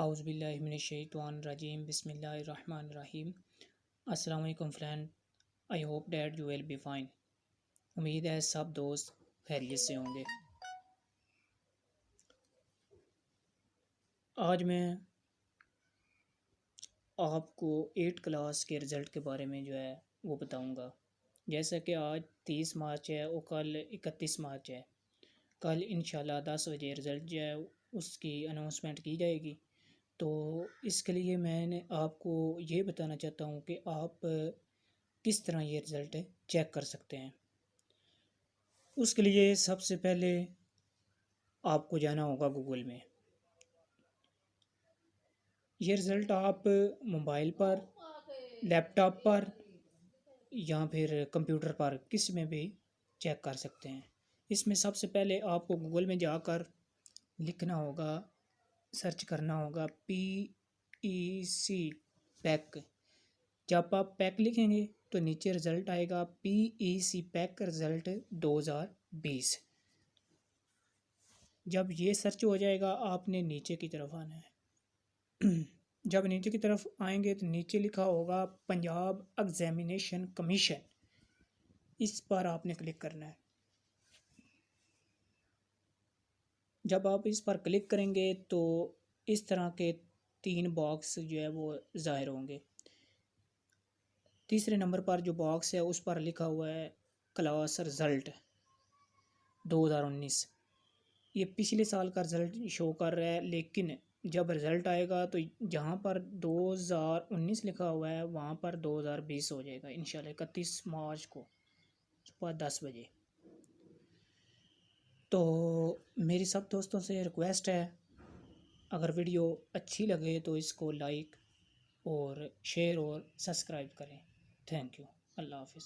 Auzubillahiminash-shaytanir-rajim. Bismillahir-rahmanir-rahim. अस्सलाम वालेकुम friend, I hope that you will be fine. उम्मीद है सब दोस्त खैरियत से होंगे। आज मैं आपको 8 क्लास के रिज़ल्ट के बारे में जो है वो बताऊंगा। जैसा कि आज 30 मार्च है और कल 31 मार्च है। कल इंशाल्लाह 10 बजे रिज़ल्ट जो है उसकी अनाउंसमेंट की जाएगी। तो इसके लिए मैंने आपको ये बताना चाहता हूँ कि आप किस तरह ये रिज़ल्ट चेक कर सकते हैं। उसके लिए सबसे पहले आपको जाना होगा गूगल में। ये रिज़ल्ट आप मोबाइल पर, लैपटॉप पर या फिर कंप्यूटर पर किसी में भी चेक कर सकते हैं। इसमें सबसे पहले आपको गूगल में जाकर लिखना होगा, सर्च करना होगा PEC पैक। जब आप पैक लिखेंगे तो नीचे रिज़ल्ट आएगा PEC पैक रिज़ल्ट 2020। जब ये सर्च हो जाएगा आपने नीचे की तरफ आना है। जब नीचे की तरफ आएंगे तो नीचे लिखा होगा पंजाब एग्जामिनेशन कमीशन, इस पर आपने क्लिक करना है। जब आप इस पर क्लिक करेंगे तो इस तरह के 3 बॉक्स जो है वो ज़ाहिर होंगे। तीसरे नंबर पर जो बॉक्स है उस पर लिखा हुआ है क्लास रिज़ल्ट 2019। ये पिछले साल का रिज़ल्ट शो कर रहा है, लेकिन जब रिज़ल्ट आएगा तो जहाँ पर 2019 लिखा हुआ है वहाँ पर 2020 हो जाएगा इंशाल्लाह 31 मार्च को सुबह 10 बजे। तो मेरी सब दोस्तों से रिक्वेस्ट है, अगर वीडियो अच्छी लगे तो इसको लाइक और शेयर और सब्सक्राइब करें। Thank you. अल्लाह हाफिज़।